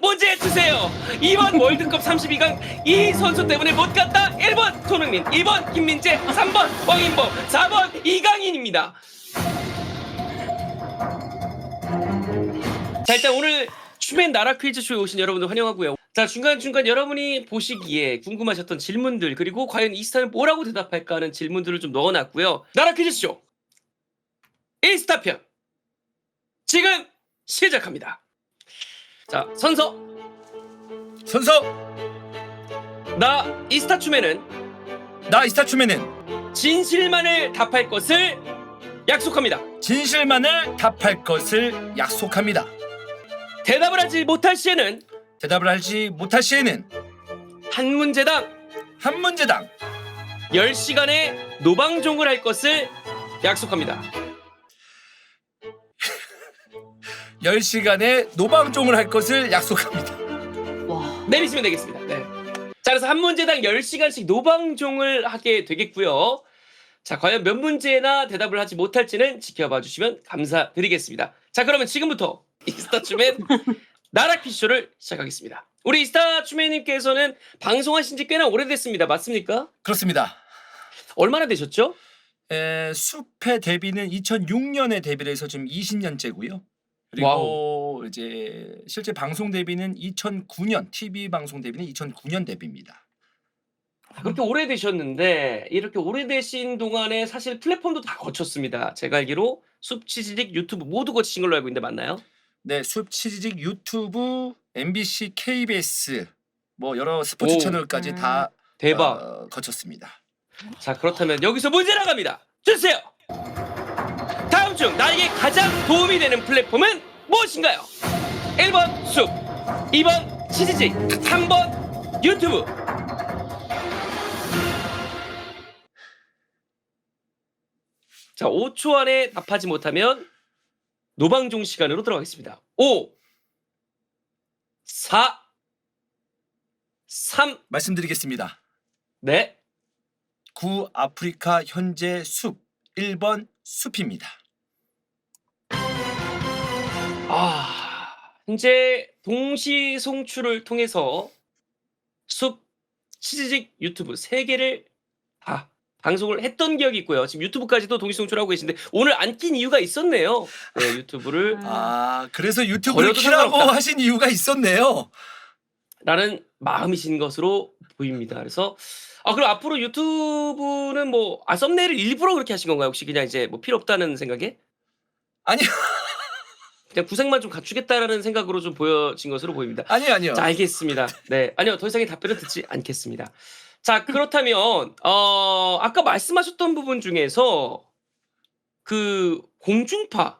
문제 주세요. 2번 월드컵 32강 이 선수 때문에 못 갔다. 1번 손흥민, 2번 김민재, 3번 황인범, 4번 이강인입니다. 자, 일단 오늘 슈맨 나라 퀴즈쇼에 오신 여러분들 환영하고요. 자, 중간중간 여러분이 보시기에 궁금하셨던 질문들, 그리고 과연 이스타는 뭐라고 대답할까 하는 질문들을 좀 넣어놨고요. 나라 퀴즈쇼 1스타편 지금 시작합니다. 자, 선서 나 이스타춤에는 나 이스타춤에는 진실만을 답할 것을 약속합니다. 진실만을 답할 것을 약속합니다. 대답을 하지 못할 시에는 대답을 하지 못할 시에는 한 문제당 한 문제당 10시간의 노방종을 할 것을 약속합니다. 10시간의 노방종을 할 것을 약속합니다. 내리시면 되겠습니다. 네. 자, 그래서 한 문제당 10시간씩 노방종을 하게 되겠고요. 자, 과연 몇 문제나 대답을 하지 못할지는 지켜봐 주시면 감사드리겠습니다. 자, 그러면 지금부터 이스타춤의 나라 퀴즈쇼를 시작하겠습니다. 우리 이스타춤의님께서는 방송하신 지 꽤나 오래됐습니다. 맞습니까? 그렇습니다. 얼마나 되셨죠? 숲의 데뷔는 2006년에 데뷔를 해서 지금 20년째고요. 그리고 와우. 이제 실제 방송 데뷔는 2009년, TV 방송 데뷔는 2009년 데뷔입니다. 그렇게 오래되셨는데 이렇게 오래되신 동안에 사실 플랫폼도 다 거쳤습니다. 제가 알기로 숲, 치즈직, 유튜브 모두 거치신 걸로 알고 있는데 맞나요? 네, 숲 치즈직 유튜브, MBC, KBS 뭐 여러 스포츠 오. 채널까지 다 대박. 거쳤습니다. 자, 그렇다면 여기서 문제 나갑니다. 주세요. 다음 중 나에게 가장 도움이 되는 플랫폼은 무엇인가요? 1번 숲, 2번 치즈직, 3번 유튜브. 자, 5초 안에 답하지 못하면 노방종 시간으로 들어가겠습니다. 5, 4, 3, 말씀드리겠습니다. 네. 구아프리카 현재 숲 1번 숲입니다. 현재 동시 송출을 통해서 숲, 치즈직, 유튜브 3개를 다 방송을 했던 기억이 있고요. 지금 유튜브까지도 동시 송출하고 계신데 오늘 안 낀 이유가 있었네요. 네, 유튜브를 그래서 유튜브를 버려도 키라고 상관없다. 하신 이유가 있었네요. 라는 마음이신 것으로 보입니다. 그래서 그럼 앞으로 유튜브는 뭐 썸네일을 일부러 그렇게 하신 건가요? 혹시 그냥 이제 뭐 필요 없다는 생각에? 아니요. 그냥 구색만 좀 갖추겠다라는 생각으로 좀 보여진 것으로 보입니다. 아니요. 자, 알겠습니다. 네, 아니요, 더 이상의 답변은 듣지 않겠습니다. 자, 그렇다면 아까 말씀하셨던 부분 중에서 그 공중파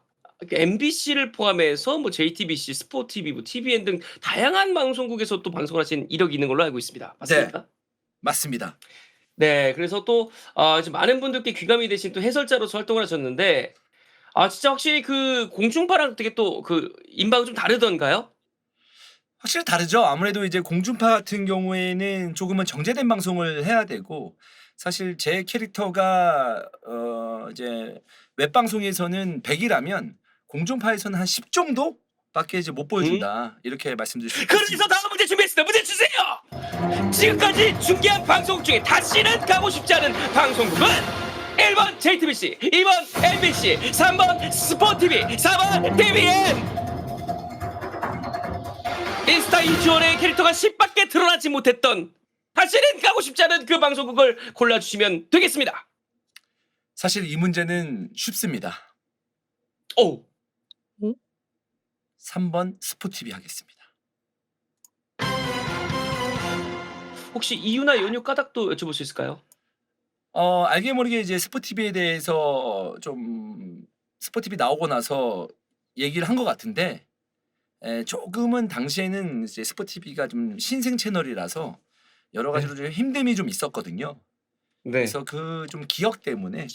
MBC를 포함해서 뭐 JTBC, 스포티비, 뭐 TVN 등 다양한 방송국에서 또 방송을 하신 이력이 있는 걸로 알고 있습니다. 맞습니까? 맞습니다. 네, 그래서 또 이제 많은 분들께 귀감이 되신 또 해설자로서 활동을 하셨는데 진짜 확실히 그 공중파랑 되게 또 그 인방은 좀 다르던가요? 확실히 다르죠. 아무래도 이제 공중파 같은 경우에는 조금은 정제된 방송을 해야 되고 사실 제 캐릭터가 이제 웹방송에서는 100이라면 공중파에서는 한 10 정도밖에 이제 못 보여준다. 이렇게 말씀드릴 수 있습니다. 그래서 다음 문제 준비했습니다. 문제 주세요. 지금까지 중계한 방송 중에 다시는 가고 싶지 않은 방송국은 1번 JTBC, 2번 MBC, 3번 스포티비, 4번 TVN. 인스타 이주원의 캐릭터가 10밖에 드러나지 못했던 다시는 가고 싶지 않은 그 방송국을 골라주시면 되겠습니다. 사실 이 문제는 쉽습니다. 오, 3번 스포티비 하겠습니다. 혹시 이유나 연유 까닭도 여쭤볼 수 있을까요? 알게 모르게 이제 스포티비에 대해서 좀 스포티비 나오고 나서 얘기를 한 것 같은데 조금은 당시에는 이제 스포티비가 좀 신생 채널이라서 여러 가지로 좀 힘듦이 좀 있었거든요. 네. 그래서 그 좀 기억 때문에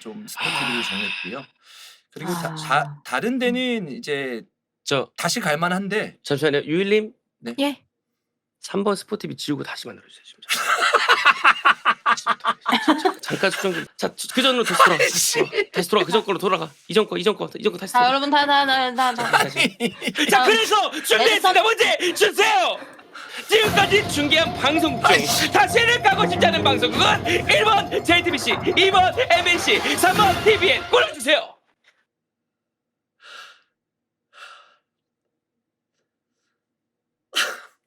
좀 스포티비를 정했고요. 그리고 다른 데는 이제 다시 갈 만한데 잠시만요. 유일님. 네. 예. 3번 스포티비 지우고 다시 만들어주세요. 잠깐 수정 좀. 자, 그 전으로 다시 돌아가. 다시 돌아가. 그 전 걸로 돌아가. 이전 거 다시 자, 돌아가. 여러분 다. 자, 그래서 준비했습니다. 문제 주세요. 지금까지 중계한 방송 중 다시는 가고 싶지 않은 방송국은 1번 JTBC, 2번 MBC, 3번 TVN 골라주세요.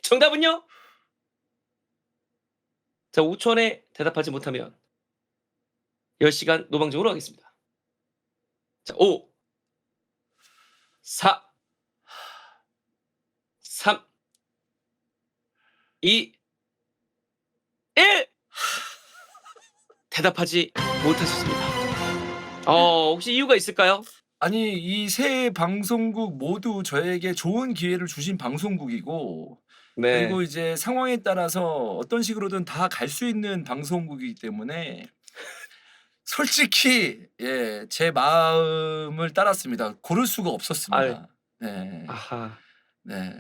정답은요? 자, 5초 안에 대답하지 못하면 10시간 노방종으로 하겠습니다. 자, 5, 4, 3, 2, 1. 대답하지 못하셨습니다. 혹시 이유가 있을까요? 아니 이 세 방송국 모두 저에게 좋은 기회를 주신 방송국이고 네. 그리고 이제 상황에 따라서 어떤 식으로든 다 갈 수 있는 방송국이기 때문에 솔직히 예, 제 마음을 따랐습니다. 고를 수가 없었습니다. 네. 아하. 네.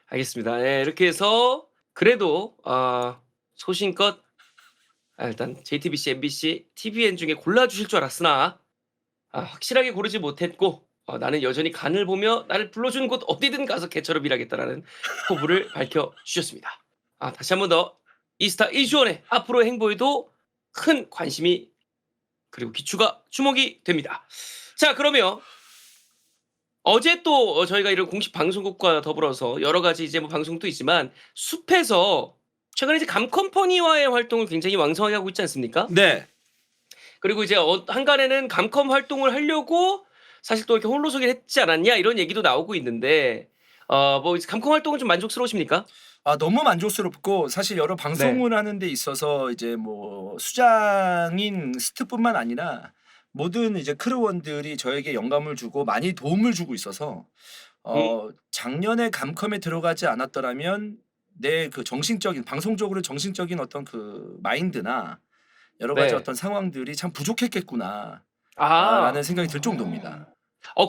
알겠습니다. 네, 이렇게 해서 그래도 소신껏 일단 JTBC, MBC, TVN 중에 골라주실 줄 알았으나 확실하게 고르지 못했고 나는 여전히 간을 보며 나를 불러준 곳 어디든 가서 개처럼 일하겠다라는 포부를 밝혀주셨습니다. 다시 한 번 더 이스타 이주원의 앞으로의 행보에도 큰 관심이 그리고 기추가 주목이 됩니다. 자, 그러면 어제 또 저희가 이런 공식 방송국과 더불어서 여러 가지 이제 뭐 방송도 있지만 숲에서 최근에 이제 감컴퍼니와의 활동을 굉장히 왕성하게 하고 있지 않습니까? 네. 그리고 이제 한간에는 감컴 활동을 하려고 사실 또 이렇게 홀로서기를 했지 않았냐 이런 얘기도 나오고 있는데 뭐 감컴 활동은 좀 만족스러우십니까? 너무 만족스럽고 사실 여러 방송을 하는 데 있어서 이제 뭐 수장인 스트뿐만 아니라 모든 이제 크루원들이 저에게 영감을 주고 많이 도움을 주고 있어서 작년에 감컴에 들어가지 않았더라면 내 그 정신적인 방송적으로 정신적인 어떤 그 마인드나 여러 가지 네. 어떤 상황들이 참 부족했겠구나 아, 라는 생각이 들 정도입니다.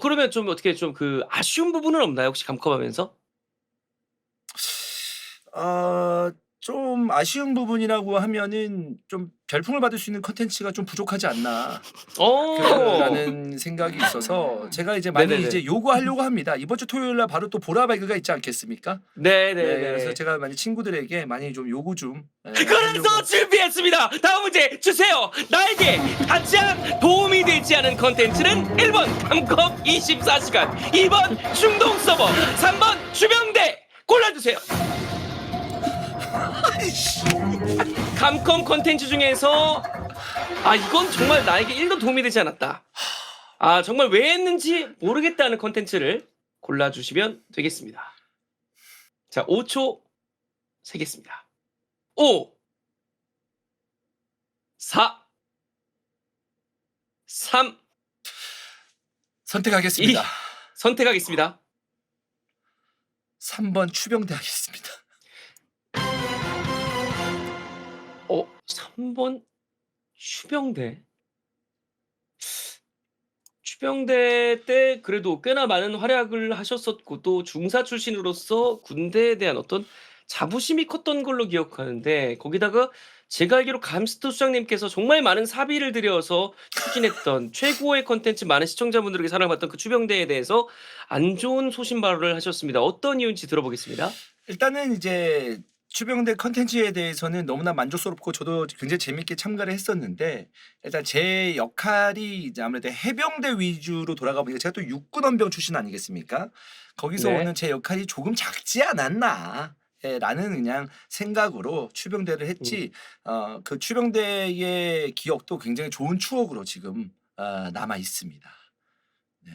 그러면 좀 어떻게 좀 그 아쉬운 부분은 없나요? 혹시 감컴하면서? 좀 아쉬운 부분이라고 하면은 좀 별풍을 받을 수 있는 컨텐츠가 좀 부족하지 않나 라는 생각이 있어서 제가 이제 많이 네네네. 이제 요구하려고 합니다. 이번 주 토요일 날 바로 또 보라발그가 있지 않겠습니까? 네네네. 그래서 제가 많이 친구들에게 많이 좀 요구 좀 그래서 하려고. 준비했습니다. 다음 문제 주세요. 나에게 가장 도움이 되지 않은 컨텐츠는 1번 감컴 24시간, 2번 중동 서버, 3번 주병대 골라주세요. 감컴 컨텐츠 중에서 이건 정말 나에게 1도 도움이 되지 않았다. 정말 왜 했는지 모르겠다는 컨텐츠를 골라주시면 되겠습니다. 자, 5초 세겠습니다. 5, 4, 3, 선택하겠습니다. 선택하겠습니다. 3번 추병대 하겠습니다. 3번 추병대. 추병대 때 그래도 꽤나 많은 활약을 하셨었고 또 중사 출신으로서 군대에 대한 어떤 자부심이 컸던 걸로 기억하는데 거기다가 제가 알기로 감스트 수장님께서 정말 많은 사비를 들여서 추진했던 최고의 컨텐츠 많은 시청자분들에게 사랑받던 그 추병대에 대해서 안 좋은 소신 발언을 하셨습니다. 어떤 이유인지 들어보겠습니다. 일단은 이제 추병대 컨텐츠에 대해서는 너무나 만족스럽고 저도 굉장히 재밌게 참가를 했었는데 일단 제 역할이 이제 아무래도 해병대 위주로 돌아가 보니까 제가 또 육군원병 출신 아니겠습니까? 거기서 네. 오는 제 역할이 조금 작지 않았나 라는 그냥 생각으로 추병대를 했지 그 추병대의 기억도 굉장히 좋은 추억으로 지금 남아 있습니다. 네.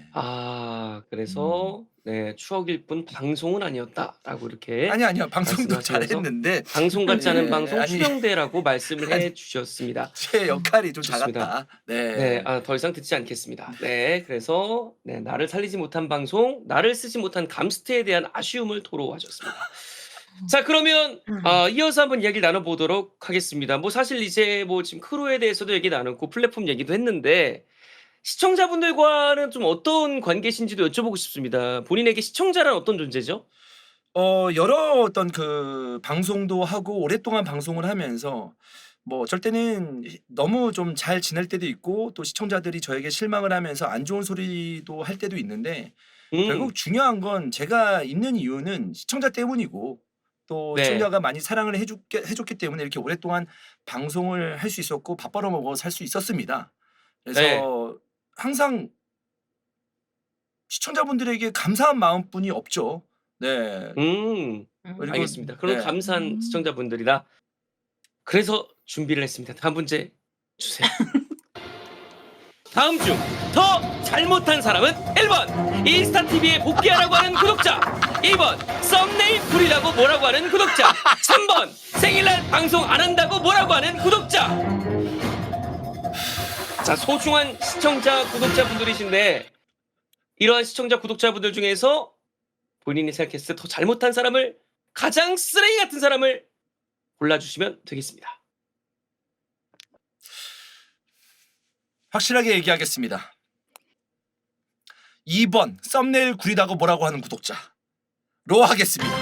그래서 네, 추억일 뿐 방송은 아니었다라고 이렇게 아니요 방송도 말씀하시면서 잘했는데 방송 같지 않은 예, 방송 아니. 추병대라고 말씀을 해주셨습니다. 제 역할이 좀 좋습니다. 작았다. 네. 네, 더 이상 듣지 않겠습니다. 네, 그래서 네, 나를 살리지 못한 방송, 나를 쓰지 못한 감스트에 대한 아쉬움을 토로하셨습니다. 자, 그러면 이어서 한번 이야기를 나눠보도록 하겠습니다. 뭐 사실 이제 뭐 지금 크루에 대해서도 얘기 나눴고 플랫폼 얘기도 했는데 시청자분들과는 좀 어떤 관계신지도 여쭤보고 싶습니다. 본인에게 시청자란 어떤 존재죠? 여러 어떤 그 방송도 하고 오랫동안 방송을 하면서 뭐 어쩔 때는 너무 좀 잘 지낼 때도 있고 또 시청자들이 저에게 실망을 하면서 안 좋은 소리도 할 때도 있는데 음. 결국 중요한 건 제가 있는 이유는 시청자 때문이고 또 네. 시청자가 많이 사랑을 해줬기 때문에 이렇게 오랫동안 방송을 할 수 있었고 밥 벌어먹어 살 수 있었습니다. 네. 그래서 항상 시청자분들에게 감사한 마음뿐이 없죠. 네. 음. 그리고 알겠습니다. 그런 네. 감사한 시청자분들이라 그래서 준비를 했습니다. 다음 문제 주세요. 다음 중 더 잘못한 사람은 1번 인스타 TV에 복귀하라고 하는 구독자, 2번 썸네일 불이라고 뭐라고 하는 구독자, 3번 생일날 방송 안 한다고 뭐라고 하는 구독자. 자, 소중한 시청자 구독자분들이신데 이러한 시청자 구독자분들 중에서 본인이 생각했을 때 더 잘못한 사람을, 가장 쓰레기 같은 사람을 골라주시면 되겠습니다. 확실하게 얘기하겠습니다. 2번 썸네일 구리다고 뭐라고 하는 구독자로 하겠습니다.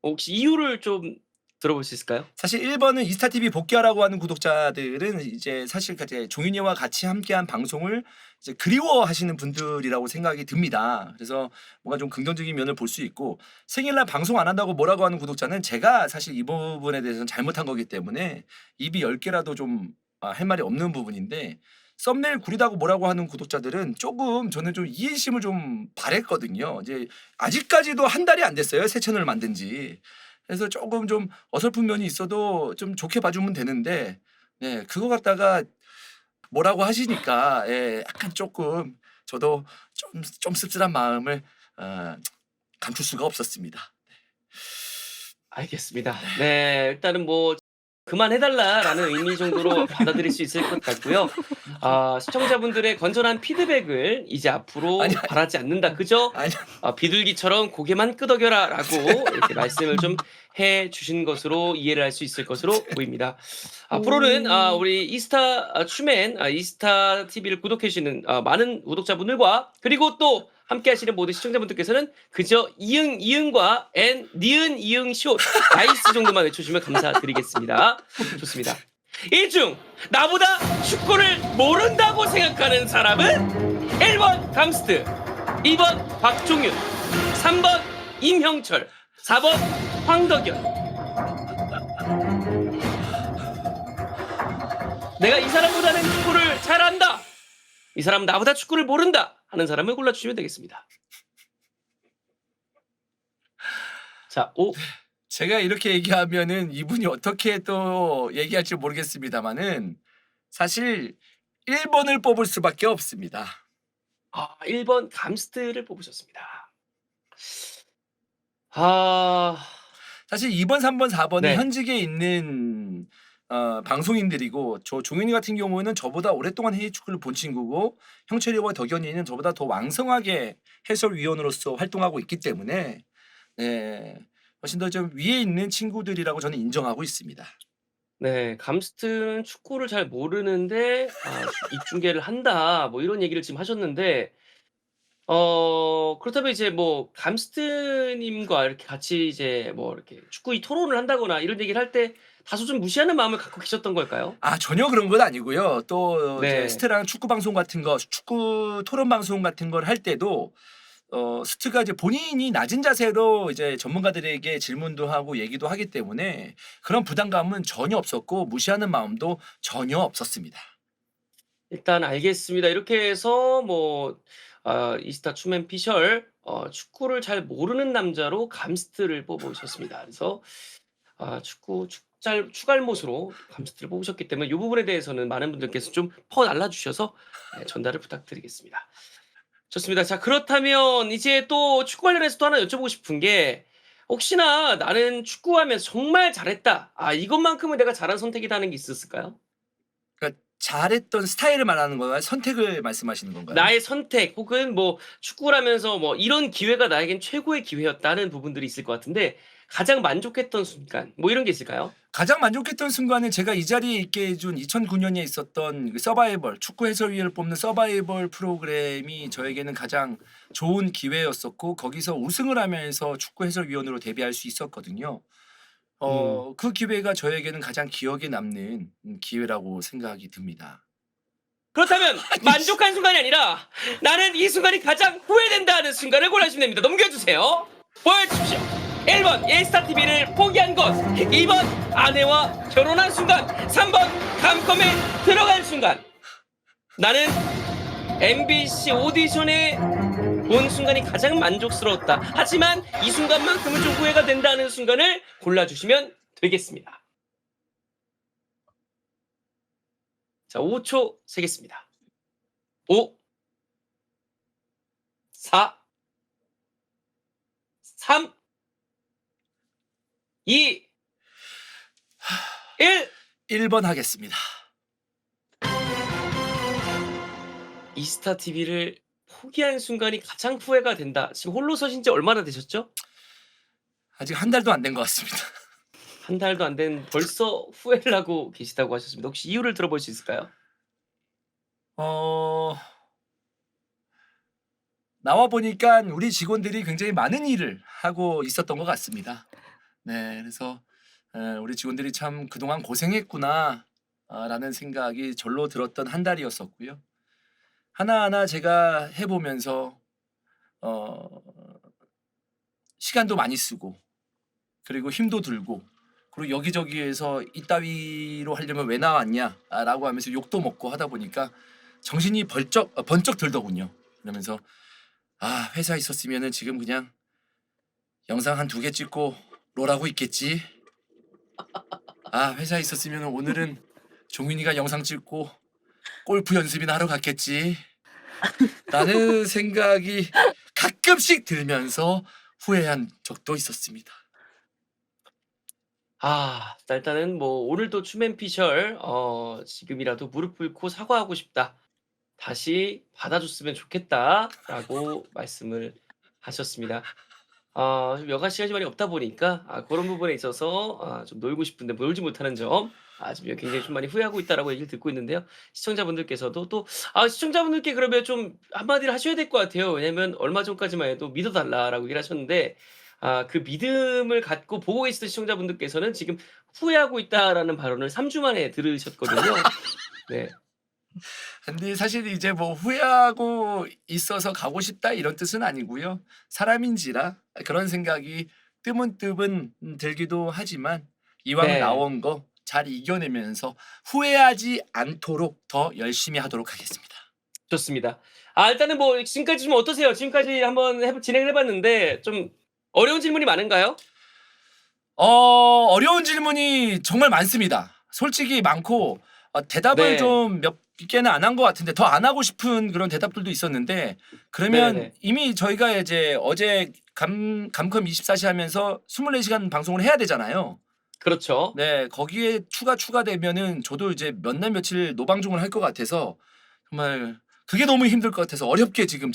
혹시 이유를 좀 들어볼 수 있을까요? 사실 1번은 이스타TV 복귀하라고 하는 구독자들은 이제 사실 이제 종윤이와 같이 함께한 방송을 이제 그리워하시는 분들이라고 생각이 듭니다. 그래서 뭔가 좀 긍정적인 면을 볼 수 있고 생일날 방송 안 한다고 뭐라고 하는 구독자는 제가 사실 이 부분에 대해서는 잘못한 거기 때문에 입이 10개라도 좀 할 말이 없는 부분인데 썸네일 구리다고 뭐라고 하는 구독자들은 조금 저는 좀 이해심을 좀 바랬거든요. 이제 아직까지도 한 달이 안 됐어요. 새 채널을 만든 지. 그래서 조금 좀 어설픈 면이 있어도 좀 좋게 봐주면 되는데 네 그거 갖다가 뭐라고 하시니까 예 약간 조금 저도 좀 씁쓸한 마음을 감출 수가 없었습니다. 알겠습니다. 네, 일단은 뭐 그만해달라라는 의미 정도로 받아들일 수 있을 것 같고요. 시청자분들의 건전한 피드백을 이제 앞으로 아니 바라지 않는다. 그저 아니 비둘기처럼 고개만 끄덕여라라고 이렇게 말씀을 좀 해 주신 것으로 이해를 할 수 있을 것으로 보입니다. 앞으로는 우리 이스타 추맨 이스타 TV를 구독해 주시는 많은 구독자분들과 그리고 또 함께 하시는 모든 시청자분들께서는 그저 이응 이응과 엔 니은 이응 시옷 나이스 정도만 외쳐주시면 감사드리겠습니다. 좋습니다. 이 중 나보다 축구를 모른다고 생각하는 사람은 1번 감스트, 2번 박종윤, 3번 임형철, 4번 황덕현. 내가 이 사람보다는 축구를 잘 안다, 이 사람 나보다 축구를 모른다 하는 사람을 골라주시면 되겠습니다. 자, 5, 제가 이렇게 얘기하면은 이분이 어떻게 또 얘기할지 모르겠습니다만은 사실 1번을 뽑을 수밖에 없습니다. 1번 감스트를 뽑으셨습니다. 아, 사실 2번, 3번, 4번은 네. 현직에 있는 방송인들이고 저 종현이 같은 경우는 저보다 오랫동안 해외축구를 본 친구고 형철이와 덕현이는 저보다 더 왕성하게 해설위원으로서 활동하고 있기 때문에 네, 훨씬 더 좀 위에 있는 친구들이라고 저는 인정하고 있습니다. 네. 감스트는 축구를 잘 모르는데 입중계를 한다. 뭐 이런 얘기를 지금 하셨는데 그렇다면 이제 뭐 감스트님과 이렇게 같이 이제 뭐 이렇게 축구 토론을 한다거나 이런 얘기를 할 때 다소 좀 무시하는 마음을 갖고 계셨던 걸까요? 전혀 그런 건 아니고요. 또 이제 네. 스트랑 축구 방송 같은 거 축구 토론 방송 같은 걸 할 때도 스트가 이제 본인이 낮은 자세로 이제 전문가들에게 질문도 하고 얘기도 하기 때문에 그런 부담감은 전혀 없었고 무시하는 마음도 전혀 없었습니다. 일단 알겠습니다. 이렇게 해서 뭐 이스타 추맨 피셜 축구를 잘 모르는 남자로 감스트를 뽑으셨습니다. 그래서 축구 축알못으로 감스트를 뽑으셨기 때문에 이 부분에 대해서는 많은 분들께서 좀 퍼날라 주셔서 전달을 부탁드리겠습니다. 좋습니다. 자, 그렇다면 이제 또 축구 관련해서 또 하나 여쭤보고 싶은 게 혹시나 '나는 축구하면서 정말 잘했다. 이것만큼은 내가 잘한 선택이다.' 는 게 있었을까요? 그러니까 잘했던 스타일을 말하는 건가요? 선택을 말씀하시는 건가요? 나의 선택 혹은 뭐 축구를 하면서 뭐 '이런 기회가 나에겐 최고의 기회였다.'는 부분들이 있을 것 같은데 가장 만족했던 순간 뭐 이런 게 있을까요? 가장 만족했던 순간은 제가 이 자리에 있게 해준 2009년에 있었던 그 서바이벌 축구 해설위원을 뽑는 서바이벌 프로그램이 저에게는 가장 좋은 기회였었고 거기서 우승을 하면서 축구 해설위원으로 데뷔할 수 있었거든요. 음. 그 기회가 저에게는 가장 기억에 남는 기회라고 생각이 듭니다. 그렇다면 아니 씨. 만족한 순간이 아니라 나는 이 순간이 가장 후회된다 하는 순간을 골라주시면 됩니다. 넘겨주세요. 보여주십시오. 1번 예스타TV를 포기한 것, 2번 아내와 결혼한 순간, 3번 감컴에 들어간 순간. 나는 MBC 오디션에 본 순간이 가장 만족스러웠다. 하지만 이 순간만큼은 좀 후회가 된다는 순간을 골라주시면 되겠습니다. 자, 5초 세겠습니다. 5, 4, 3, 2, 1. 1번 하겠습니다. 이스타 TV를 포기한 순간이 가장 후회가 된다. 지금 홀로 서신 지 얼마나 되셨죠? 아직 한 달도 안 된 것 같습니다. 한 달도 안 된 벌써 후회를 하고 계시다고 하셨습니다. 혹시 이유를 들어볼 수 있을까요? 어 나와 보니까 우리 직원들이 굉장히 많은 일을 하고 있었던 것 같습니다. 네, 그래서 우리 직원들이 참 그동안 고생했구나 라는 생각이 절로 들었던 한 달이었었고요. 하나하나 제가 해보면서 어 시간도 많이 쓰고 그리고 힘도 들고 그리고 여기저기에서 이따위로 하려면 왜 나왔냐라고 하면서 욕도 먹고 하다 보니까 정신이 번쩍 들더군요. 그러면서 아, 회사에 있었으면은 지금 그냥 영상 한 2개 찍고 롤하고 있겠지. 아, 회사에 있었으면 오늘은 종윤이가 영상 찍고 골프 연습이나 하러 갔겠지. 라는 생각이 가끔씩 들면서 후회한 적도 있었습니다. 아, 일단은 뭐 오늘도 추맨피셜 지금이라도 무릎 꿇고 사과하고 싶다. 다시 받아줬으면 좋겠다라고 말씀을 하셨습니다. 좀 여가 시간이 많이 없다 보니까 그런 부분에 있어서 좀 놀고 싶은데 놀지 못하는 점 지금 굉장히 좀 많이 후회하고 있다라고 얘기를 듣고 있는데요. 시청자분들께서도 또 시청자분들께 그러면 좀 한마디를 하셔야 될 것 같아요. 왜냐면 얼마 전까지만 해도 "믿어 달라."라고 얘기를 하셨는데 그 믿음을 갖고 보고 계시던 시청자분들께서는 지금 "후회하고 있다."라는 발언을 3주 만에 들으셨거든요. 네. 근데 사실 이제 뭐 후회하고 있어서 가고 싶다 이런 뜻은 아니고요. 사람인지라 그런 생각이 뜨문뜨문 들기도 하지만 이왕 네. 나온 거 잘 이겨내면서 후회하지 않도록 더 열심히 하도록 하겠습니다. 좋습니다. 일단은 뭐 지금까지 좀 어떠세요? 지금까지 한번 진행을 해 봤는데 좀 어려운 질문이 많은가요? 어려운 질문이 정말 많습니다. 솔직히 많고 대답을 네. 좀 몇 개는 안 한 것 같은데 더 안 하고 싶은 그런 대답들도 있었는데 그러면 네네. 이미 저희가 이제 어제 감컴 24시 하면서 24시간 방송을 해야 되잖아요. 그렇죠. 네, 거기에 추가되면은 저도 이제 몇 날 며칠 노방종을 할 것 같아서 정말 그게 너무 힘들 것 같아서 어렵게 지금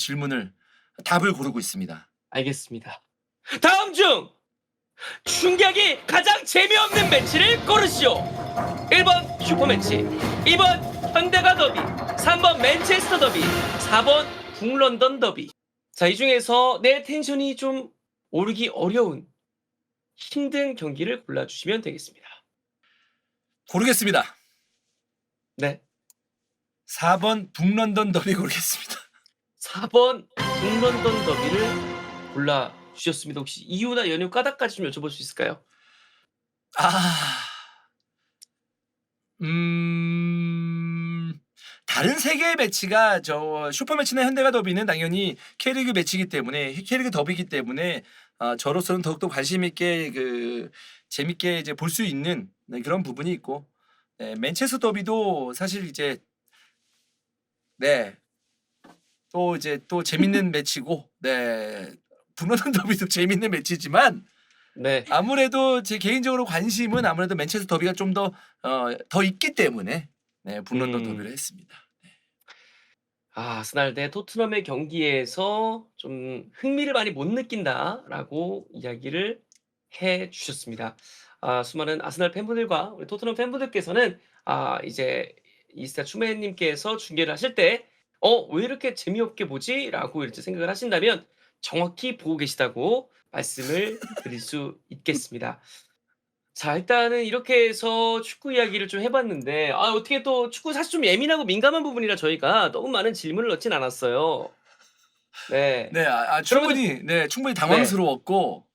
답을 고르고 있습니다. 알겠습니다. 다음 중 충격이 가장 재미없는 매치를 고르시오. 1번 슈퍼매치, 2번 현대가 더비, 3번 맨체스터 더비, 4번 북런던 더비. 자, 이 중에서 내 텐션이 좀 오르기 어려운 힘든 경기를 골라주시면 되겠습니다. 고르겠습니다. 네. 4번 북런던 더비 고르겠습니다. 4번 북런던 더비를 골라주셨습니다. 혹시 이유나 연유 까닭까지 좀 여쭤볼 수 있을까요? 아. 음. 다른 세 개의 매치가 저 슈퍼 매치나 현대가 더비는 당연히 K리그 매치이기 때문에 K리그 더비이기 때문에 저로서는 더욱더 관심 있게 재밌게 이제 볼 수 있는 그런 부분이 있고 네, 맨체스터 더비도 사실 이제 네. 또 이제 또 재밌는 매치고 네. 북런던 더비도 재밌는 매치지만 네. 아무래도 제 개인적으로 관심은 아무래도 맨체스터 더비가 좀 더 있기 때문에 네, 북런던 더비를 했습니다. 아스날 대 토트넘의 경기에서 좀 흥미를 많이 못 느낀다라고 이야기를 해 주셨습니다. 수많은 아스날 팬분들과 우리 토트넘 팬분들께서는 이제 이스타 추메님께서 중계를 하실 때 '왜 이렇게 재미없게 보지?'라고 이렇게 생각을 하신다면 정확히 보고 계시다고 말씀을 드릴 수 있겠습니다. 자, 일단은 이렇게 해서 축구 이야기를 좀 해봤는데, 어떻게 또 축구 사실 좀 예민하고 민감한 부분이라 저희가 너무 많은 질문을 넣진 않았어요. 네. 네. 그러면은, 충분히 네. 당황스러웠고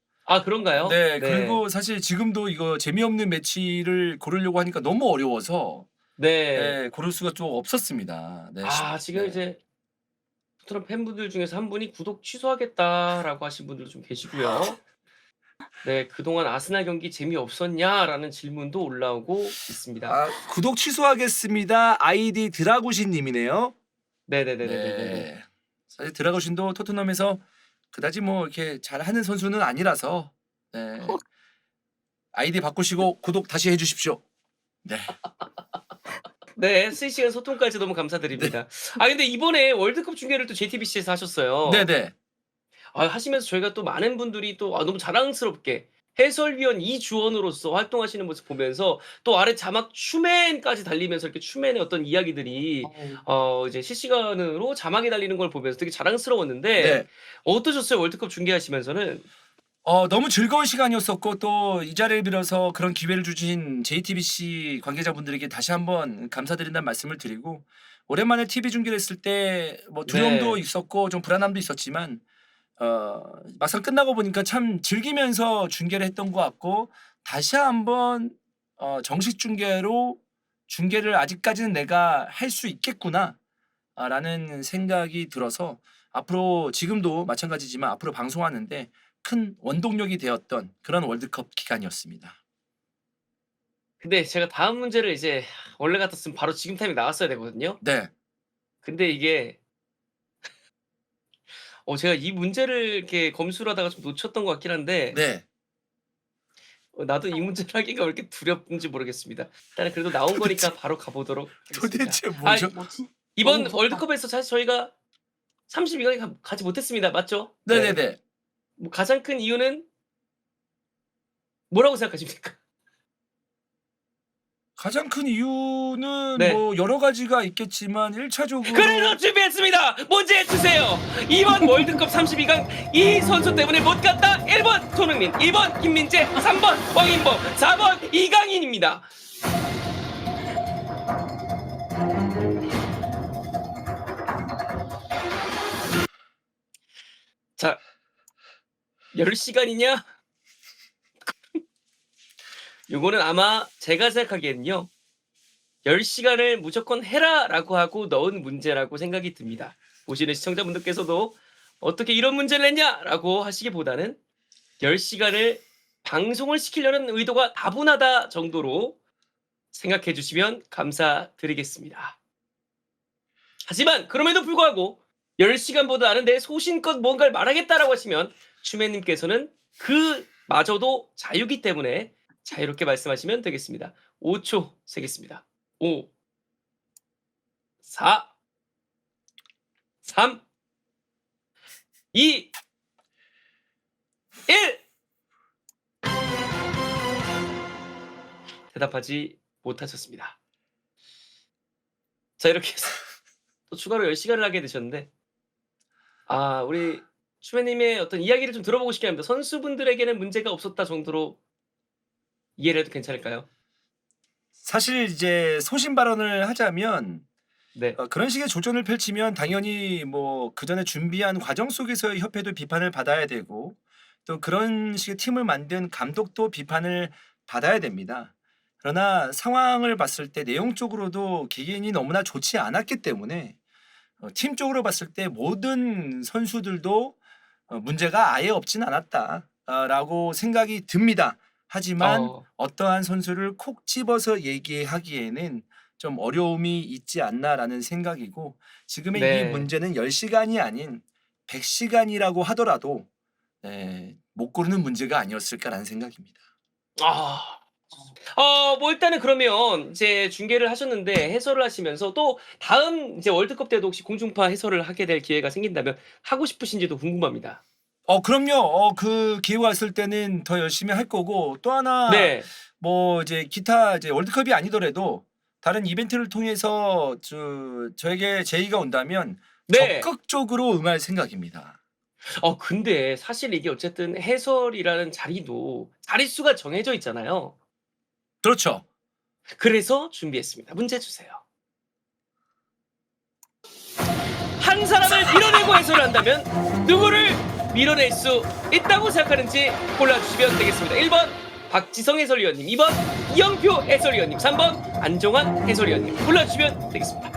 그런가요? 네 네. 그리고 사실 지금도 이거 재미없는 매치를 고르려고 하니까 너무 어려워서 네. 예 고를 수가 좀 없었습니다. 네. 지금 네. 이제 토트넘 팬분들 중에서 한 분이 "구독 취소하겠다."라고 하신 분들도 좀 계시고요. 네. "그동안 아스날 경기 재미없었냐?"라는 질문도 올라오고 있습니다. 구독 취소하겠습니다. 아이디 드라구신 님이네요. 네네네네네네네. 네. 사실 드라구신도 토트넘에서 그다지 뭐 이렇게 잘하는 선수는 아니라서 네. 아이디 바꾸시고 구독 다시 해 주십시오. 네. 네. 실시간 소통까지 너무 네. 감사드립니다. 근데 이번에 월드컵 중계를 또 JTBC에서 하셨어요. 네네. 하시면서 저희가 또 많은 분들이 또 너무 자랑스럽게 해설위원 이주원으로서 활동하시는 모습 보면서 또 아래 자막 추멘까지 달리면서 이렇게 추멘의 어떤 이야기들이 어우. 이제 실시간으로 자막이 달리는 걸 보면서 되게 자랑스러웠는데 네. 어떠셨어요? 월드컵 중계하시면서는? 너무 즐거운 시간이었었고 또 이 자리를 빌어서 그런 기회를 주신 JTBC 관계자분들에게 다시 한번 감사드린다는 말씀을 드리고 오랜만에 TV 중계를 했을 때 뭐 두려움도 네. 있었고 좀 불안함도 있었지만 막상 끝나고 보니까 참 즐기면서 중계를 했던 것 같고 다시 한번 정식 중계로 '중계를 아직까지는 내가 할 수 있겠구나.' 라는 생각이 들어서 앞으로 지금도 마찬가지지만 앞으로 방송하는데 큰 원동력이 되었던 그런 월드컵 기간이었습니다. 근데 제가 다음 문제를 이제 원래 같았으면 바로 지금 타이밍에 나왔어야 되거든요. 네. 근데 이게 제가 이 문제를 이렇게 검수를 하다가 좀 놓쳤던 것 같긴 한데 네. 나도 이 문제를 하기가 왜 이렇게 두렵은지 모르겠습니다. 일단은 그래도 나온 도대체 거니까 바로 가 보도록 하겠습니다. 도대체 뭐죠? 너무 이번 무섭다. 월드컵에서 사실 저희가 32 강에 가지 못했습니다. 맞죠? 네. 네네네. 뭐 가장 큰 이유는 뭐라고 생각하십니까? 가장 큰 이유는 네. 뭐 여러 가지가 있겠지만 1 차적으로 그래서 준비했습니다. 문제 주세요. 이번 월드컵 32강 이 선수 때문에 못 갔다. 1번 손흥민, 2번 김민재, 3번 황인범, 4번 이강인입니다. 자, 10시간이냐? 요거는 아마 제가 생각하기에는요. 10시간을 무조건 해라라고 하고 넣은 문제라고 생각이 듭니다. 보시는 시청자분들께서도 어떻게 이런 문제를 냈냐라고 하시기보다는 10시간을 방송을 시키려는 의도가 다분하다 정도로 생각해 주시면 감사드리겠습니다. 하지만 그럼에도 불구하고 10시간보다는 내 소신껏 뭔가를 말하겠다라고 하시면 추매님께서는 그마저도 자유기 때문에 자유롭게 말씀하시면 되겠습니다. 5초 세겠습니다. 5, 4, 3, 2, 1. 대답하지 못하셨습니다. 자, 이렇게 해서 또 추가로 10시간을 하게 되셨는데 우리 추매님의 어떤 이야기를 좀 들어보고 싶긴 합니다. 선수분들에게는 문제가 없었다 정도로 이해를 해도 괜찮을까요? 사실 이제 소신 발언을 하자면 네. 그런 식의 조전을 펼치면 당연히 뭐 그전에 준비한 과정 속에서의 협회도 비판을 받아야 되고 또 그런 식의 팀을 만든 감독도 비판을 받아야 됩니다. 그러나 상황을 봤을 때 내용적으로도 개개인이 너무나 좋지 않았기 때문에 팀적으로 봤을 때 모든 선수들도 문제가 아예 없진 않았다 라고 생각이 듭니다. 하지만 어. 어떠한 선수를 콕 집어서 얘기하기에는 좀 어려움이 있지 않나라는 생각이고 지금의 이 네. 문제는 10시간이 아닌 100시간이라고 하더라도 못 고르는 문제가 아니었을까라는 생각입니다. 아. 뭐 일단은 그러면 이제 중계를 하셨는데 해설을 하시면서 또 다음 이제 월드컵 때도 혹시 공중파 해설을 하게 될 기회가 생긴다면 하고 싶으신지도 궁금합니다. 그럼요. 그 기회가 왔을 때는 더 열심히 할 거고 또 하나 네. 뭐 이제 기타 이제 월드컵이 아니더라도 다른 이벤트를 통해서 저에게 제의가 온다면 네. 적극적으로 응할 생각입니다. 근데 사실 이게 어쨌든 해설이라는 자리도 자릿수가 정해져 있잖아요. 그렇죠. 그래서 준비했습니다. 문제 주세요. 한 사람을 밀어내고 해설을 한다면 누구를 밀어낼 수 있다고 생각하는지 골라주시면 되겠습니다. 1번 박지성 해설위원님, 2번 이영표 해설위원님, 3번 안정환 해설위원님 골라주시면 되겠습니다.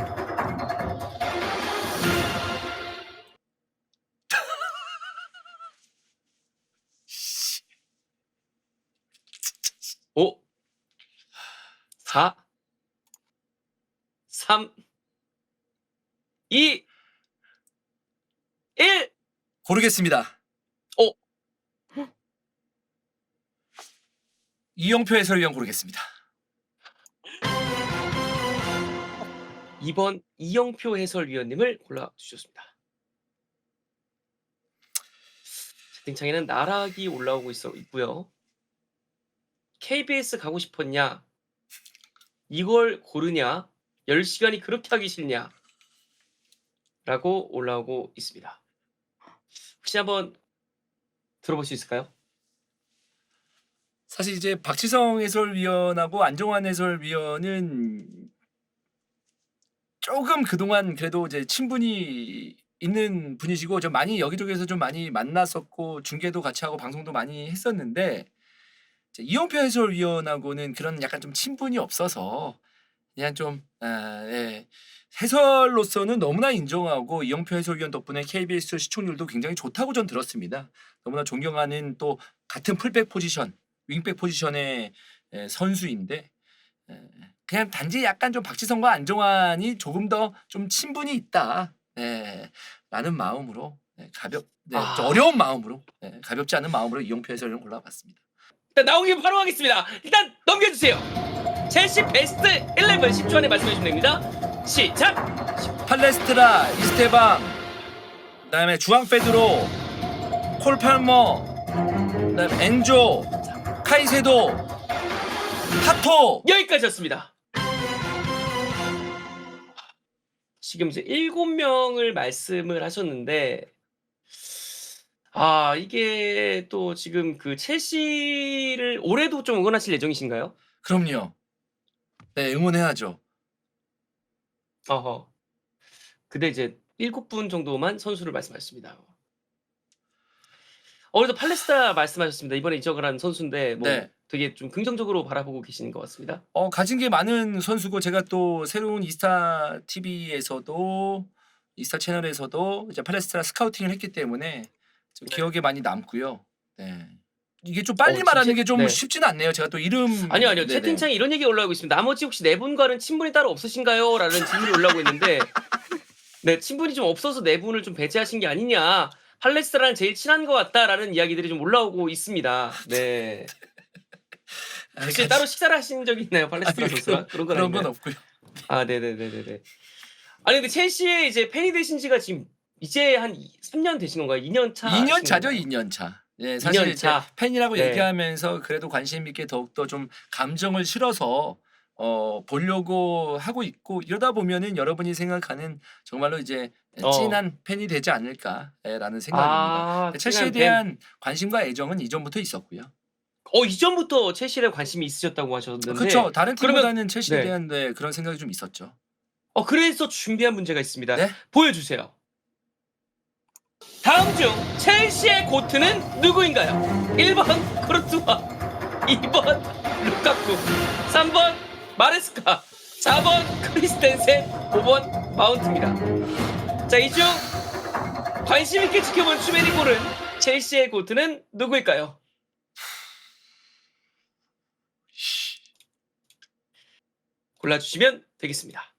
오, 4, 3, 2, 1. 고르겠습니다. 오, 이영표 해설위원 고르겠습니다. 2번 이영표 해설위원님을 골라주셨습니다. 채팅창에는 나락이 올라오고 있고요. KBS 가고 싶었냐? 이걸 고르냐? 10시간이 그렇게 하기 싫냐? 라고 올라오고 있습니다. 혹시 한번 들어볼 수 있을까요? 사실 이제 박지성 해설위원하고 안정환 해설위원은 조금 그동안 그래도 이제 친분이 있는 분이시고 좀 많이 여기저기서 좀 많이 만났었고 중계도 같이 하고 방송도 많이 했었는데 이제 이영표 해설위원하고는 그런 약간 좀 친분이 없어서 그냥 좀 예. 해설로서는 너무나 인정하고 이영표 해설위원 덕분에 KBS 시청률도 굉장히 좋다고 전 들었습니다. 너무나 존경하는 또 같은 풀백 포지션, 윙백 포지션의 선수인데 그냥 단지 약간 좀 박지성과 안정환이 조금 더 좀 친분이 있다. 라는 마음으로 좀 어려운 마음으로 가볍지 않은 마음으로 이영표 해설위원 골라봤습니다. 일단 나온 김에 바로 하겠습니다. 일단 넘겨주세요. 첼시 베스트 11 10초 안에 말씀해주시면 됩니다. 시작! 팔레스트라, 이스테방, 그다음에 주앙 페드로, 콜 팔머, 그다음에 엔조, 카이세도, 하토. 여기까지였습니다. 지금 이제 7명을 말씀을 하셨는데 이게 또 지금 그 첼시를 올해도 좀 응원하실 예정이신가요? 그럼요. 네, 응원해야죠. 어허. 근데 이제 7분 정도만 선수를 말씀하셨습니다. 그래도 팔레스타 말씀하셨습니다. 이번에 이적을 한 선수인데 뭐 네. 되게 좀 긍정적으로 바라보고 계시는 것 같습니다. 가진 게 많은 선수고 제가 또 새로운 이스타 TV에서도 이스타 채널에서도 이제 팔레스트라 스카우팅을 했기 때문에 좀 네. 기억에 많이 남고요. 네. 이게 좀 빨리 진짜- 말하는 게 좀 네. 쉽지는 않네요. 제가 또 이름 아니요. 네네. 채팅창에 이런 얘기 올라오고 있습니다. 나머지 혹시 네 분과는 친분이 따로 없으신가요? 라는 질문이 올라오고 있는데 네, 친분이 좀 없어서 네 분을 좀 배제하신 게 아니냐. 팔레스타랑 제일 친한 것 같다라는 이야기들이 좀 올라오고 있습니다. 네. 혹시 따로 식사를 하신 적이 있나요? 팔레스타 선수랑? 그런 건 그런 건 아닌가요? 없고요. 네네네네네. 아니 근데 첼시의 이제 팬이 되신 지가 지금 이제 한 3년 되신 건가요? 2년 차? 2년 차죠, 2년 차. 예, 사실 2년 이제 차. 팬이라고 네. 얘기하면서 그래도 관심 있게 더욱더 좀 감정을 실어서 보려고 하고 있고 이러다 보면은 여러분이 생각하는 정말로 이제 찐한 팬이 되지 않을까라는 생각입니다. 첼시에 찐한 팬. 대한 관심과 애정은 이전부터 있었고요. 이전부터 첼시에 관심이 있으셨다고 하셨는데. 그렇죠. 다른 그러면- 팀보다는 첼시에 네. 대한 그런 생각이 좀 있었죠. 그래서 준비한 문제가 있습니다. 네? 보여주세요. 다음 중 첼시의 고트는 누구인가요? 1번 코르투아, 2번 루카쿠, 3번 마레스카, 4번 크리스텐센, 5번 마운트입니다. 자, 이 중 관심 있게 지켜본 추메리 고른 첼시의 고트는 누구일까요? 골라주시면 되겠습니다.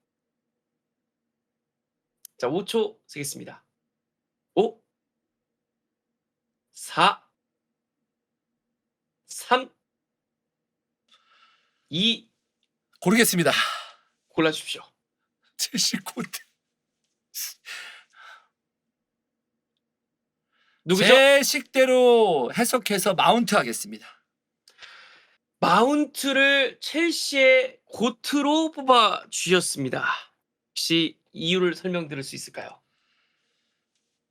자, 5초 세겠습니다. 5, 4, 3, 2, 고르겠습니다. 골라주십시오. 첼시 코트. 누구죠? 제 식대로 해석해서 마운트 하겠습니다. 마운트를 첼시의 고트로 뽑아 주셨습니다. 혹시 이유를 설명드릴 수 있을까요?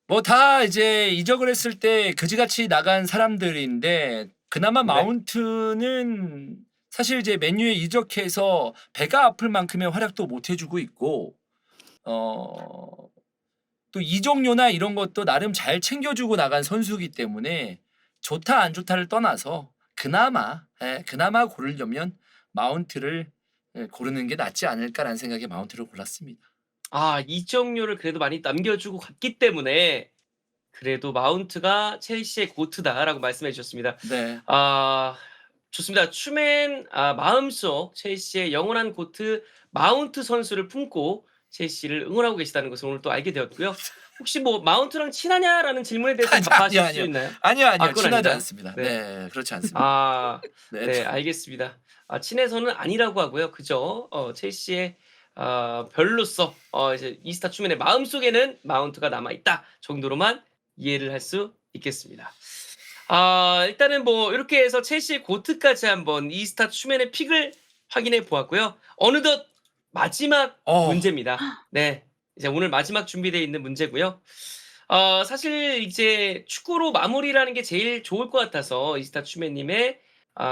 뭐 다 이제 이적을 했을 때 그지같이 나간 사람들인데 그나마 네. 마운트는 사실 이제 맨유에 이적해서 배가 아플 만큼의 활약도 못 해주고 있고 또 이적료나 이런 것도 나름 잘 챙겨주고 나간 선수이기 때문에 좋다 안 좋다를 떠나서 그나마 고르려면 마운트를 고르는 게 낫지 않을까라는 생각에 마운트를 골랐습니다. 이적료를 그래도 많이 남겨주고 갔기 때문에 그래도 마운트가 첼시의 고트다라고 말씀해 주셨습니다. 네. 좋습니다. 추맨 마음속 첼시의 영원한 고트 마운트 선수를 품고 첼시를 응원하고 계시다는 것을 오늘 또 알게 되었고요. 혹시 뭐 마운트랑 친하냐라는 질문에 대해서 답하실 수 있나요? 아니요. 그건 친하지 아닌가요? 않습니다. 네. 네, 그렇지 않습니다. 네, 네. 알겠습니다. 친해서는 아니라고 하고요. 그죠? 첼시의 별로서 이제 이스타 추맨의 마음속에는 마운트가 남아 있다 정도로만 이해를 할 수 있겠습니다. 일단은 뭐 이렇게 해서 첼시의 고트까지 한번 이스타 추맨의 픽을 확인해 보았고요. 어느덧 마지막 문제입니다. 네. 이제 오늘 마지막 준비되어 있는 문제고요. 사실 이제 축구로 마무리라는 게 제일 좋을 것 같아서 이스타 추맨님의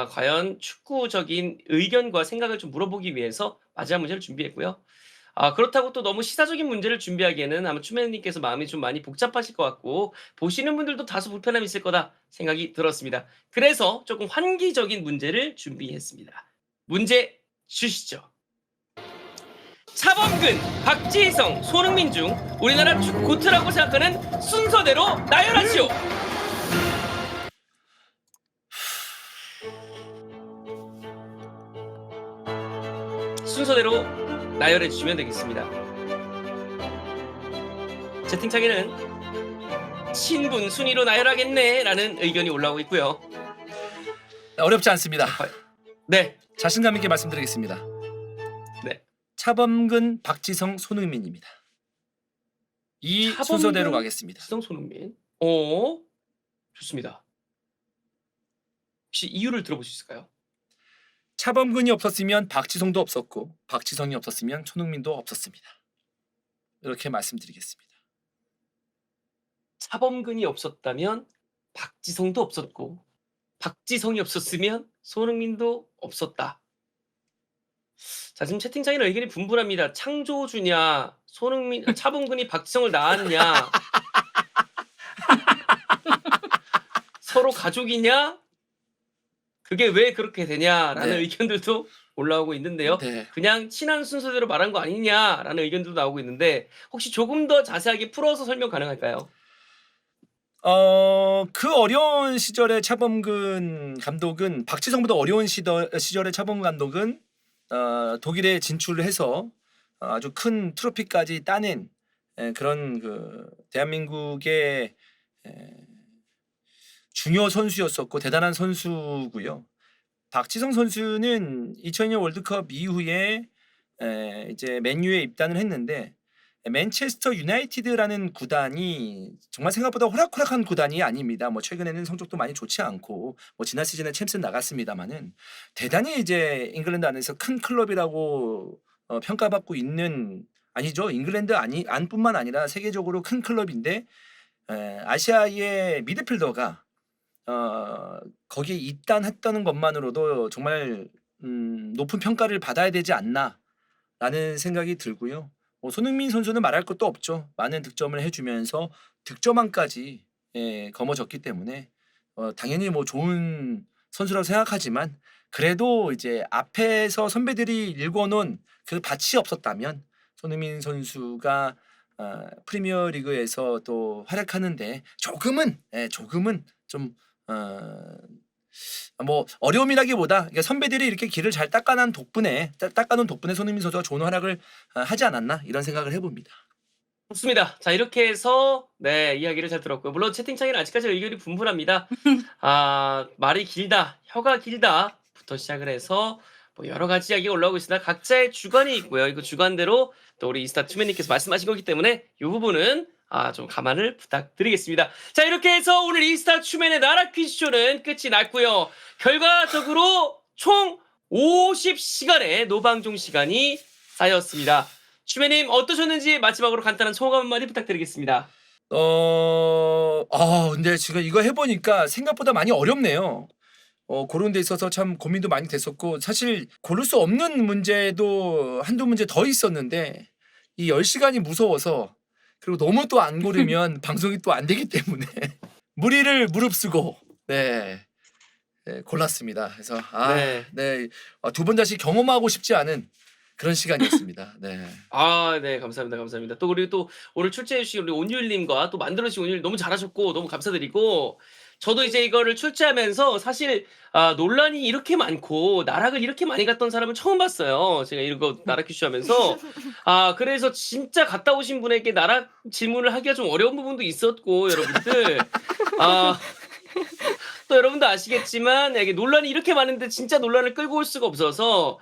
과연 축구적인 의견과 생각을 좀 물어보기 위해서 마지막 문제를 준비했고요. 그렇다고 또 너무 시사적인 문제를 준비하기에는 아마 추맨님께서 마음이 좀 많이 복잡하실 것 같고 보시는 분들도 다소 불편함이 있을 거다 생각이 들었습니다. 그래서 조금 환기적인 문제를 준비했습니다. 문제 주시죠. 차범근, 박지성, 손흥민 중 우리나라 축구 고트라고 생각하는 순서대로 나열하시오. 순서대로 나열해 주시면 되겠습니다. 채팅창에는 친분 순위로 나열하겠네 라는 의견이 올라오고 있고요. 어렵지 않습니다. 네. 자신감 있게 말씀드리겠습니다. 네. 차범근, 박지성, 손흥민입니다. 이 순서대로 가겠습니다. 박지성, 손흥민. 좋습니다. 혹시 이유를 들어볼 수 있을까요? 차범근이 없었으면 박지성도 없었고 박지성이 없었으면 손흥민도 없었습니다. 이렇게 말씀드리겠습니다. 차범근이 없었다면 박지성도 없었고 박지성이 없었으면 손흥민도 없었다. 자, 지금 채팅창에는 의견이 분분합니다. 창조주냐, 차범근이 박지성을 낳았냐, 서로 가족이냐, 그게 왜 그렇게 되냐라는 의견들도 올라오고 있는데요. 그냥 친한 순서대로 말한 거 아니냐라는 의견들도 나오고 있는데 혹시 조금 더 자세하게 풀어서 설명 가능할까요? 그 어려운 시절의 차범근 감독은 박지성보다 어려운 시절의 차범근 감독은 독일에 진출을 해서 아주 큰 트로피까지 따낸 그런 그 대한민국의 중요 선수였었고 대단한 선수고요. 박지성 선수는 2002년 월드컵 이후에 이제 맨유에 입단을 했는데 맨체스터 유나이티드라는 구단이 정말 생각보다 호락호락한 구단이 아닙니다. 뭐 최근에는 성적도 많이 좋지 않고 뭐 지난 시즌에 챔스는 나갔습니다만은 대단히 이제 잉글랜드 안에서 큰 클럽이라고 평가받고 있는 아니죠. 잉글랜드 안뿐만 아니라 세계적으로 큰 클럽인데 아시아의 미드필더가 거기에 입단했다는 것만으로도 정말 높은 평가를 받아야 되지 않나라는 생각이 들고요. 손흥민 선수는 말할 것도 없죠. 많은 득점을 해주면서 득점왕까지 거머졌기 때문에 당연히 뭐 좋은 선수라고 생각하지만 그래도 이제 앞에서 선배들이 일궈놓은 그 밭이 없었다면 손흥민 선수가 프리미어리그에서 또 활약하는데 조금은 좀 뭐 어려움이라기보다 선배들이 이렇게 길을 잘 닦아놓은 덕분에 손흥민 선수가 좋은 활약을 하지 않았나 이런 생각을 해봅니다. 좋습니다. 자, 이렇게 해서 이야기를 잘 들었고요. 물론 채팅창에는 아직까지 의견이 분분합니다. 말이 길다, 혀가 길다부터 시작을 해서 뭐 여러 가지 이야기가 올라오고 있으나 각자의 주관이 있고요. 이거 주관대로 또 우리 이스타 투맨님께서 말씀하신 거기 때문에 이 부분은 좀 감안을 부탁드리겠습니다. 자, 이렇게 해서 오늘 이스타 추맨의 나라 퀴즈쇼는 끝이 났고요. 결과적으로 총 50시간의 노방종 시간이 쌓였습니다. 추맨님 어떠셨는지 마지막으로 간단한 소감 한마디 부탁드리겠습니다. 근데 지금 이거 해보니까 생각보다 많이 어렵네요. 그런 데 있어서 참 고민도 많이 됐었고 사실 고를 수 없는 문제도 한두 문제 더 있었는데 이 10시간이 무서워서 그리고 너무 또 안 고르면 방송이 또 안 되기 때문에 무리를 무릅쓰고 네. 네, 골랐습니다. 그래서 두 번 다시 경험하고 싶지 않은 그런 시간이었습니다. 네. 아, 네, 감사합니다, 감사합니다. 또 그리고 또 오늘 출제해 주신 우리 온율님과 또 만들어주신 온율 너무 잘하셨고 너무 감사드리고 저도 이제 이거를 출제하면서 사실 논란이 이렇게 많고 나락을 이렇게 많이 갔던 사람은 처음 봤어요. 제가 이거 나락 퀴즈 하면서 그래서 진짜 갔다 오신 분에게 나락 질문을 하기가 좀 어려운 부분도 있었고 여러분들 또 여러분도 아시겠지만 이게 논란이 이렇게 많은데 진짜 논란을 끌고 올 수가 없어서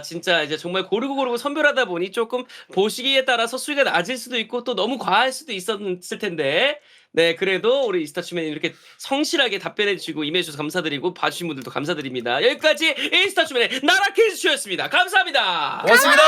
진짜 이제 정말 고르고 선별하다 보니 조금 보시기에 따라서 수위가 낮을 수도 있고 또 너무 과할 수도 있었을 텐데 네 그래도 우리 이스타추맨이 이렇게 성실하게 답변해 주시고 임해 주셔서 감사드리고 봐주신 분들도 감사드립니다. 여기까지 이스타추맨의 나라 퀴즈쇼였습니다. 감사합니다. 고맙습니다.